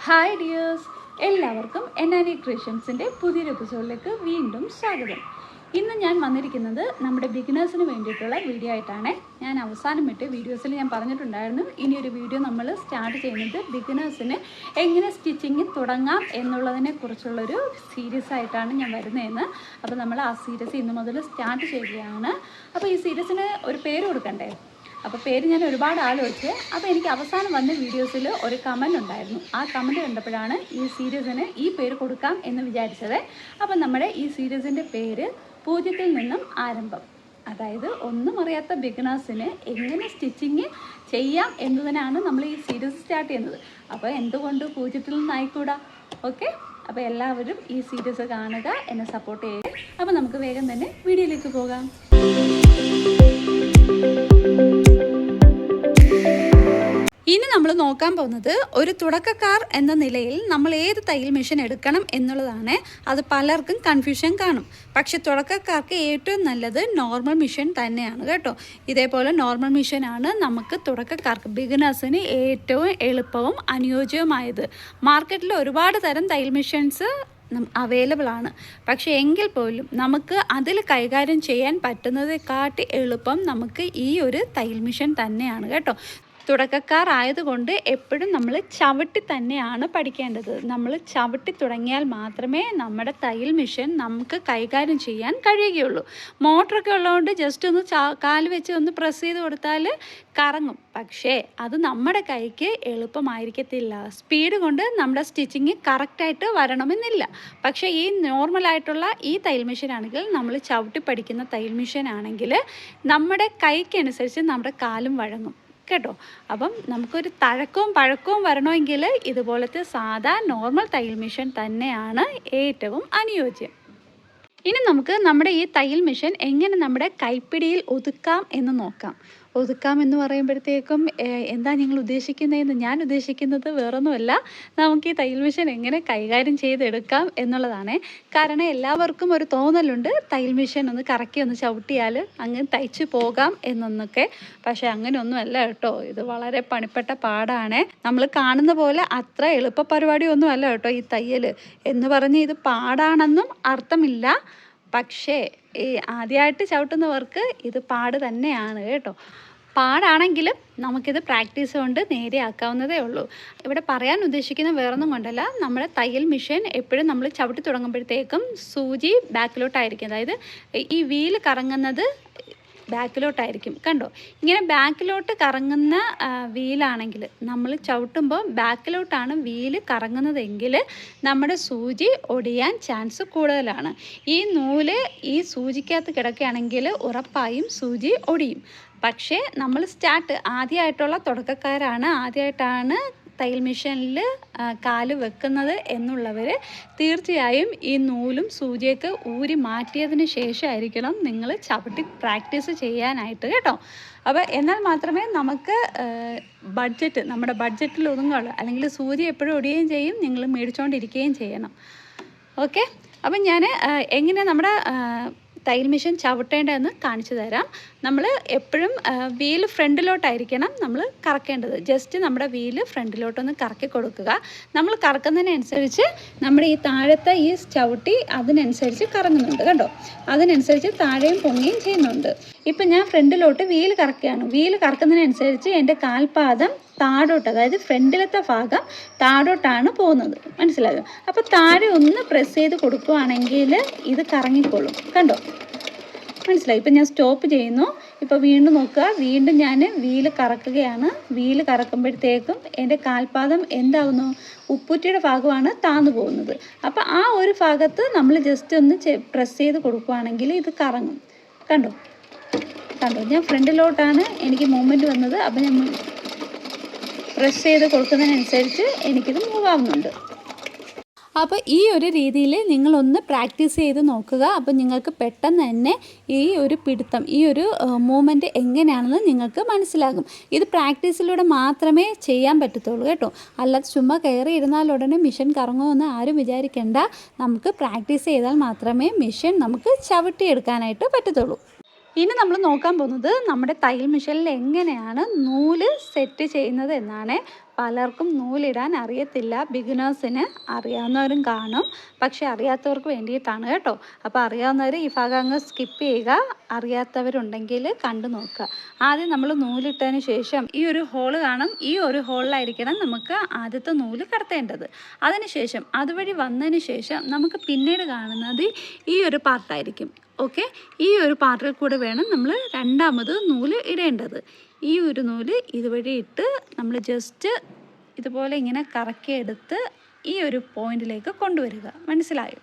Hi dears, എല്ലാവർക്കും എന്നാനി ക്രിയേഷൻസിൻ്റെ പുതിയൊരു എപ്പിസോഡിലേക്ക് വീണ്ടും സ്വാഗതം. ഇന്ന് ഞാൻ വന്നിരിക്കുന്നത് നമ്മുടെ ബിഗിനേഴ്സിന് വേണ്ടിയിട്ടുള്ള വീഡിയോ ആയിട്ടാണ്. ഞാൻ അവസാനം വിട്ട് വീഡിയോസിൽ ഞാൻ പറഞ്ഞിട്ടുണ്ടായിരുന്നു, ഇനിയൊരു വീഡിയോ നമ്മൾ സ്റ്റാർട്ട് ചെയ്യുന്നത് ബിഗിനേഴ്സിന് എങ്ങനെ സ്റ്റിച്ചിങ് തുടങ്ങാം എന്നുള്ളതിനെ കുറിച്ചുള്ളൊരു സീരീസ് ആയിട്ടാണ് ഞാൻ വരുന്നതെന്ന്. അപ്പോൾ നമ്മൾ ആ സീരീസ് ഇന്ന് മുതൽ സ്റ്റാർട്ട് ചെയ്യുകയാണ്. അപ്പോൾ ഈ സീരീസിന് ഒരു പേര് കൊടുക്കണ്ടേ? അപ്പോൾ പേര് ഞാൻ ഒരുപാട് ആലോചിച്ച്, അപ്പോൾ എനിക്ക് അവസാനം വന്ന വീഡിയോസിൽ ഒരു കമൻറ്റ് ഉണ്ടായിരുന്നു. ആ കമൻറ്റ് കണ്ടപ്പോഴാണ് ഈ സീരീസിന് ഈ പേര് കൊടുക്കാം എന്ന് വിചാരിച്ചത്. അപ്പോൾ നമ്മുടെ ഈ സീരീസിൻ്റെ പേര് പൂജ്യത്തിൽ നിന്നും ആരംഭം. അതായത് ഒന്നും അറിയാത്ത ബിഗിനേഴ്സിന് എങ്ങനെ സ്റ്റിച്ചിങ് ചെയ്യാം എന്നതിനാണ് നമ്മൾ ഈ സീരീസ് സ്റ്റാർട്ട് ചെയ്യുന്നത്. അപ്പോൾ എന്തുകൊണ്ട് പൂജ്യത്തിൽ നിന്നായിക്കൂടാ? ഓക്കെ, അപ്പോൾ എല്ലാവരും ഈ സീരീസ് കാണുക, എന്നെ സപ്പോർട്ട് ചെയ്യുക. അപ്പോൾ നമുക്ക് വേഗം തന്നെ വീഡിയോയിലേക്ക് പോകാം. ഇനി നമ്മൾ നോക്കാൻ പോകുന്നത് ഒരു തുടക്കക്കാർ എന്ന നിലയിൽ നമ്മൾ ഏത് തയ്യൽ മെഷീൻ എടുക്കണം എന്നുള്ളതാണ്. അത് പലർക്കും കൺഫ്യൂഷൻ കാണും. പക്ഷെ തുടക്കക്കാർക്ക് ഏറ്റവും നല്ലത് നോർമൽ മെഷീൻ തന്നെയാണ് കേട്ടോ. ഇതേപോലെ നോർമൽ മെഷീനാണ് നമുക്ക് തുടക്കക്കാർക്ക് ബിഗിനേഴ്സിന് ഏറ്റവും എളുപ്പവും അനുയോജ്യവുമായത്. മാർക്കറ്റിൽ ഒരുപാട് തരം തയ്യൽ മെഷീൻസ് അവൈലബിൾ ആണ്. പക്ഷേ എങ്കിൽ പോലും നമുക്ക് അതിൽ കൈകാര്യം ചെയ്യാൻ പറ്റുന്നതിനെക്കാട്ടി എളുപ്പം നമുക്ക് ഈ ഒരു തയ്യൽ മെഷീൻ തന്നെയാണ് കേട്ടോ. തുടക്കക്കാർ ആയതുകൊണ്ട് എപ്പോഴും നമ്മൾ ചവിട്ടി തന്നെയാണ് പഠിക്കേണ്ടത്. നമ്മൾ ചവിട്ടി തുടങ്ങിയാൽ മാത്രമേ നമ്മുടെ തയ്യൽ മെഷീൻ നമുക്ക് കൈകാര്യം ചെയ്യാൻ കഴിയുകയുള്ളൂ. മോട്ടറൊക്കെ ഉള്ളതുകൊണ്ട് ജസ്റ്റ് ഒന്ന് കാല് വെച്ച് ഒന്ന് പ്രസ് ചെയ്ത് കൊടുത്താൽ കറങ്ങും. പക്ഷേ അത് നമ്മുടെ കൈക്ക് എളുപ്പമായിരിക്കത്തില്ല. സ്പീഡ് കൊണ്ട് നമ്മുടെ സ്റ്റിച്ചിങ് കറക്റ്റായിട്ട് വരണമെന്നില്ല. പക്ഷേ ഈ നോർമലായിട്ടുള്ള ഈ തയ്യൽ മെഷീൻ ആണെങ്കിൽ, നമ്മൾ ചവിട്ടി പഠിക്കുന്ന തയ്യൽ മെഷീൻ ആണെങ്കിൽ നമ്മുടെ കൈക്കനുസരിച്ച് നമ്മുടെ കാലും വഴങ്ങും കേട്ടോ. അപ്പം നമുക്കൊരു തഴക്കവും പഴക്കവും വരണമെങ്കിൽ ഇതുപോലത്തെ സാധാ നോർമൽ തയ്യൽ മെഷീൻ തന്നെയാണ് ഏറ്റവും അനുയോജ്യം. ഇനി നമുക്ക് നമ്മുടെ ഈ തയ്യൽ മെഷീൻ എങ്ങനെ നമ്മുടെ കൈപ്പിടിയിൽ ഒതുക്കാം എന്ന് നോക്കാം. ഒതുക്കാം എന്ന് പറയുമ്പോഴത്തേക്കും എന്താ നിങ്ങൾ ഉദ്ദേശിക്കുന്നതെന്ന്, ഞാൻ ഉദ്ദേശിക്കുന്നത് വേറൊന്നുമല്ല, നമുക്ക് ഈ തയ്യൽ മെഷീൻ എങ്ങനെ കൈകാര്യം ചെയ്തെടുക്കാം എന്നുള്ളതാണ്. കാരണം എല്ലാവർക്കും ഒരു തോന്നലുണ്ട്, തയ്യൽ മെഷീൻ ഒന്ന് കറക്കി ഒന്ന് ചവിട്ടിയാൽ അങ്ങ് തയ്ച്ചു പോകാം എന്നൊന്നൊക്കെ. പക്ഷേ അങ്ങനെയൊന്നുമല്ല കേട്ടോ. ഇത് വളരെ പണിപ്പെട്ട പാടാണ്. നമ്മൾ കാണുന്ന പോലെ അത്ര എളുപ്പ പരിപാടിയൊന്നും അല്ല കേട്ടോ ഈ തയ്യൽ എന്ന് പറഞ്ഞ് ഇത് പാടാണെന്നും അർത്ഥമില്ല. പക്ഷേ ഈ ആദ്യമായിട്ട് ചവിട്ടുന്നവർക്ക് ഇത് പാട് തന്നെയാണ് കേട്ടോ. പാടാണെങ്കിലും നമുക്കിത് പ്രാക്ടീസ് കൊണ്ട് നേരെയാക്കാവുന്നതേ ഉള്ളൂ. ഇവിടെ പറയാൻ ഉദ്ദേശിക്കുന്ന വേറൊന്നും കൊണ്ടല്ല, നമ്മുടെ തയ്യൽ മെഷീൻ എപ്പോഴും നമ്മൾ ചവിട്ടി തുടങ്ങുമ്പോഴത്തേക്കും സൂചി ബാക്കിലോട്ടായിരിക്കും. അതായത് ഈ വീൽ കറങ്ങുന്നത് ബാക്കിലോട്ടായിരിക്കും. കണ്ടോ, ഇങ്ങനെ ബാക്കിലോട്ട് കറങ്ങുന്ന വീലാണെങ്കിൽ നമ്മൾ ചവിട്ടുമ്പോൾ ബാക്കിലോട്ടാണ് വീല് കറങ്ങുന്നതെങ്കിൽ നമ്മുടെ സൂചി ഒടിയാൻ ചാൻസ് കൂടുതലാണ്. ഈ നൂല് ഈ സൂചിക്കകത്ത് കിടക്കുകയാണെങ്കിൽ ഉറപ്പായും സൂചി ഒടിയും. പക്ഷേ നമ്മൾ ആദ്യമായിട്ടുള്ള തുടക്കക്കാരാണ്, ആദ്യമായിട്ടാണ് തയ്യൽ മെഷീനിൽ കാല് വെക്കുന്നത് എന്നുള്ളവർ തീർച്ചയായും ഈ നൂലും സൂചിയൊക്കെ ഊരി മാറ്റിയതിന് ശേഷമായിരിക്കണം നിങ്ങൾ ചവിട്ടി പ്രാക്ടീസ് ചെയ്യാനായിട്ട് കേട്ടോ. അപ്പോൾ എന്നാൽ മാത്രമേ നമുക്ക് നമ്മുടെ ബഡ്ജറ്റിൽ ഒതുങ്ങുള്ളൂ. അല്ലെങ്കിൽ സൂചി എപ്പോഴും ഒടിയുകയും ചെയ്യും, നിങ്ങൾ മേടിച്ചുകൊണ്ടിരിക്കുകയും ചെയ്യണം. ഓക്കെ, അപ്പം ഞാൻ എങ്ങനെ നമ്മുടെ തയ്യൽ മെഷീൻ ചവിട്ടേണ്ടതെന്ന് കാണിച്ചു തരാം. നമ്മൾ എപ്പോഴും വീല് ഫ്രണ്ടിലോട്ടായിരിക്കണം നമ്മൾ കറക്കേണ്ടത്. ജസ്റ്റ് നമ്മുടെ വീല് ഫ്രണ്ടിലോട്ടൊന്ന് കറക്കി കൊടുക്കുക. നമ്മൾ കറക്കുന്നതിനനുസരിച്ച് നമ്മുടെ ഈ താഴത്തെ ഈ ചവിട്ടി അതിനനുസരിച്ച് കറങ്ങുന്നുണ്ട് കണ്ടോ. അതിനനുസരിച്ച് താഴെയും പൊങ്ങിയും ചെയ്യുന്നുണ്ട്. ഇപ്പം ഞാൻ ഫ്രണ്ടിലോട്ട് വീല് കറക്കുകയാണ്. വീല് കറക്കുന്നതിനനുസരിച്ച് എൻ്റെ കാൽപാദം താഴോട്ട്, അതായത് ഫ്രണ്ടിലത്തെ ഭാഗം താഴോട്ടാണ് പോകുന്നത്. മനസ്സിലായോ? അപ്പോൾ താഴെ ഒന്ന് പ്രസ് ചെയ്ത് കൊടുക്കുകയാണെങ്കിൽ ഇത് കറങ്ങിക്കോളും. കണ്ടോ, മനസ്സിലായി? ഇപ്പം ഞാൻ സ്റ്റോപ്പ് ചെയ്യുന്നു. ഇപ്പോൾ വീണ്ടും നോക്കുക, വീണ്ടും ഞാൻ വീല് കറക്കുകയാണ്. വീല് കറക്കുമ്പോഴത്തേക്കും എൻ്റെ കാൽപാദം എന്താവുന്നു, ഉപ്പൂറ്റിയുടെ ഭാഗമാണ് താന്നു പോകുന്നത്. അപ്പോൾ ആ ഒരു ഭാഗത്ത് നമ്മൾ ജസ്റ്റ് ഒന്ന് പ്രസ് ചെയ്ത് കൊടുക്കുകയാണെങ്കിൽ ഇത് കറങ്ങും. കണ്ടോ, ഞാൻ ഫ്രണ്ടിലോട്ടാണ് എനിക്ക് മൂവ്മെൻറ്റ് വന്നത്. അപ്പോൾ ഞാൻ പ്രസ് ചെയ്ത് കൊടുക്കുന്നതിനനുസരിച്ച് എനിക്കിത് മൂവ് ആവുന്നുണ്ട്. അപ്പോൾ ഈ ഒരു രീതിയിൽ നിങ്ങളൊന്ന് പ്രാക്ടീസ് ചെയ്ത് നോക്കുക. അപ്പോൾ നിങ്ങൾക്ക് പെട്ടെന്ന് തന്നെ ഈ ഒരു പിടുത്തം, ഈ ഒരു മൂവ്മെൻറ്റ് എങ്ങനെയാണെന്ന് നിങ്ങൾക്ക് മനസ്സിലാകും. ഇത് പ്രാക്ടീസിലൂടെ മാത്രമേ ചെയ്യാൻ പറ്റത്തുള്ളൂ കേട്ടോ. അല്ലാതെ ചുമ്മാ കയറി ഇരുന്നാൽ ഉടനെ മെഷീൻ കറങ്ങുമെന്ന് ആരും വിചാരിക്കേണ്ട. നമുക്ക് പ്രാക്ടീസ് ചെയ്താൽ മാത്രമേ മെഷീൻ നമുക്ക് ചവിട്ടിയെടുക്കാനായിട്ട് പറ്റത്തുള്ളൂ. ഇനി നമ്മൾ നോക്കാൻ പോകുന്നത് നമ്മുടെ തയ്യൽ മെഷീനിൽ എങ്ങനെയാണ് നൂല് സെറ്റ് ചെയ്യുന്നത് എന്നാണ്. പലർക്കും നൂലിടാൻ അറിയത്തില്ല. ബിഗിനേഴ്സിന് അറിയാവുന്നവരും കാണും, പക്ഷെ അറിയാത്തവർക്ക് വേണ്ടിയിട്ടാണ് കേട്ടോ. അപ്പോൾ അറിയാവുന്നവർ ഈ ഭാഗം അങ്ങ് സ്കിപ്പ് ചെയ്യുക, അറിയാത്തവരുണ്ടെങ്കിൽ കണ്ടു നോക്കുക. ആദ്യം നമ്മൾ നൂലിട്ടതിന് ശേഷം ഈ ഒരു ഹോള് കാണും, ഈ ഒരു ഹോളിലായിരിക്കണം നമുക്ക് ആദ്യത്തെ നൂല് കടത്തേണ്ടത്. അതിനുശേഷം അതുവഴി വന്നതിന് ശേഷം നമുക്ക് പിന്നീട് കാണുന്നത് ഈ ഒരു പാർട്ടായിരിക്കും. ഓക്കെ, ഈ ഒരു പാർട്ടിൽ കൂടെ വേണം നമ്മൾ രണ്ടാമത് നൂല് ഇടേണ്ടത്. ഈ ഒരു നൂല് ഇതുവഴി ഇട്ട് നമ്മൾ ജസ്റ്റ് ഇതുപോലെ ഇങ്ങനെ കറക്കിയെടുത്ത് ഈ ഒരു പോയിന്റിലേക്ക് കൊണ്ടുവരിക. മനസ്സിലായോ?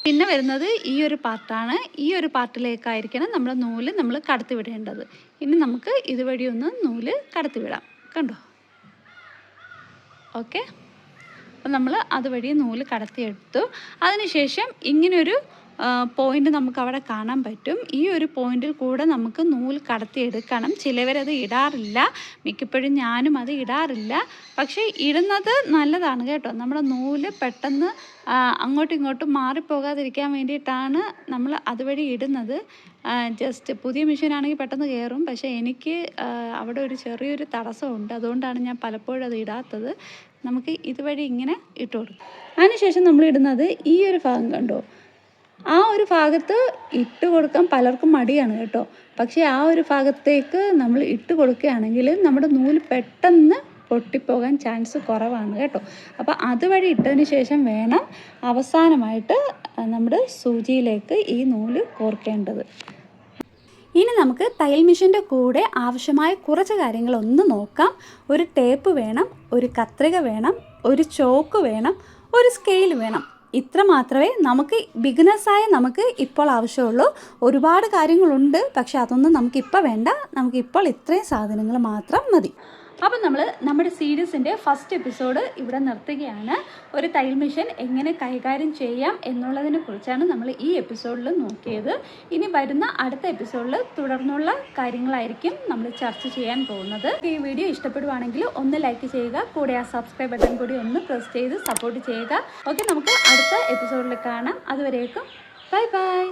പിന്നെ വരുന്നത് ഈ ഒരു പാർട്ടാണ്. ഈ ഒരു പാർട്ടിലേക്കായിരിക്കണം നമ്മൾ നൂല് നമ്മൾ കടത്തി വിടേണ്ടത്. ഇനി നമുക്ക് ഇതുവഴി ഒന്ന് നൂല് കടത്തി വിടാം. കണ്ടോ? ഓക്കെ, അപ്പം നമ്മൾ അതുവഴി നൂല് കടത്തിയെടുത്തു. അതിനുശേഷം ഇങ്ങനൊരു പോയിൻ്റ് നമുക്ക് അവിടെ കാണാൻ പറ്റും. ഈ ഒരു പോയിന്റിൽ കൂടെ നമുക്ക് നൂല് കടത്തിയെടുക്കണം. ചിലവരത് ഇടാറില്ല, മിക്കപ്പോഴും ഞാനും അത് ഇടാറില്ല. പക്ഷേ ഇടുന്നത് നല്ലതാണ് കേട്ടോ. നമ്മുടെ നൂല് പെട്ടെന്ന് അങ്ങോട്ടും ഇങ്ങോട്ടും മാറിപ്പോകാതിരിക്കാൻ വേണ്ടിയിട്ടാണ് നമ്മൾ അതുവഴി ഇടുന്നത്. ജസ്റ്റ് പുതിയ മെഷീനാണെങ്കിൽ പെട്ടെന്ന് കയറും, പക്ഷേ എനിക്ക് അവിടെ ഒരു ചെറിയൊരു തടസ്സമുണ്ട്. അതുകൊണ്ടാണ് ഞാൻ പലപ്പോഴും അത് ഇടാത്തത്. നമുക്ക് ഇതുവഴി ഇങ്ങനെ ഇട്ട് കൊടുക്കും. അതിനുശേഷം നമ്മൾ ഇടുന്നത് ഈ ഒരു ഭാഗം കണ്ടോ, ആ ഒരു ഭാഗത്ത് ഇട്ട് കൊടുക്കാൻ പലർക്കും മടിയാണ് കേട്ടോ. പക്ഷേ ആ ഒരു ഭാഗത്തേക്ക് നമ്മൾ ഇട്ട് കൊടുക്കുകയാണെങ്കിൽ നമ്മുടെ നൂല് പെട്ടെന്ന് പൊട്ടിപ്പോകാൻ ചാൻസ് കുറവാണ് കേട്ടോ. അപ്പോൾ അതുവഴി ഇട്ടതിന് ശേഷം വേണം അവസാനമായിട്ട് നമ്മുടെ സൂചിയിലേക്ക് ഈ നൂല് കോർക്കേണ്ടത്. ഇനി നമുക്ക് തയ്യൽ മെഷീൻ്റെ കൂടെ ആവശ്യമായ കുറച്ച് കാര്യങ്ങളൊന്ന് നോക്കാം. ഒരു ടേപ്പ് വേണം, ഒരു കത്രിക വേണം, ഒരു ചോക്ക് വേണം, ഒരു സ്കെയിൽ വേണം. ഇത്ര മാത്രമേ നമുക്ക് ബിഗിനേഴ്സായ നമുക്ക് ഇപ്പോൾ ആവശ്യമുള്ളൂ. ഒരുപാട് കാര്യങ്ങളുണ്ട്, പക്ഷെ അതൊന്നും നമുക്കിപ്പോൾ വേണ്ട. നമുക്കിപ്പോൾ ഇത്രയും സാധനങ്ങൾ മാത്രം മതി. അപ്പം നമ്മൾ നമ്മുടെ സീരീസിൻ്റെ ഫസ്റ്റ് എപ്പിസോഡ് ഇവിടെ നിർത്തുകയാണ്. ഒരു തയ്യൽ മെഷീൻ എങ്ങനെ കൈകാര്യം ചെയ്യാം എന്നുള്ളതിനെ കുറിച്ചാണ് നമ്മൾ ഈ എപ്പിസോഡിൽ നോക്കിയത്. ഇനി വരുന്ന അടുത്ത എപ്പിസോഡിൽ തുടർന്നുള്ള കാര്യങ്ങളായിരിക്കും നമ്മൾ ചർച്ച ചെയ്യാൻ പോകുന്നത്. ഈ വീഡിയോ ഇഷ്ടപ്പെടുവാണെങ്കിൽ ഒന്ന് ലൈക്ക് ചെയ്യുക, കൂടെ ആ സബ്സ്ക്രൈബ് ബട്ടൺ കൂടി ഒന്ന് പ്രസ് ചെയ്ത് സപ്പോർട്ട് ചെയ്യുക. ഓക്കെ, നമുക്ക് അടുത്ത എപ്പിസോഡിൽ കാണാം. അതുവരേക്കും ബൈ ബൈ.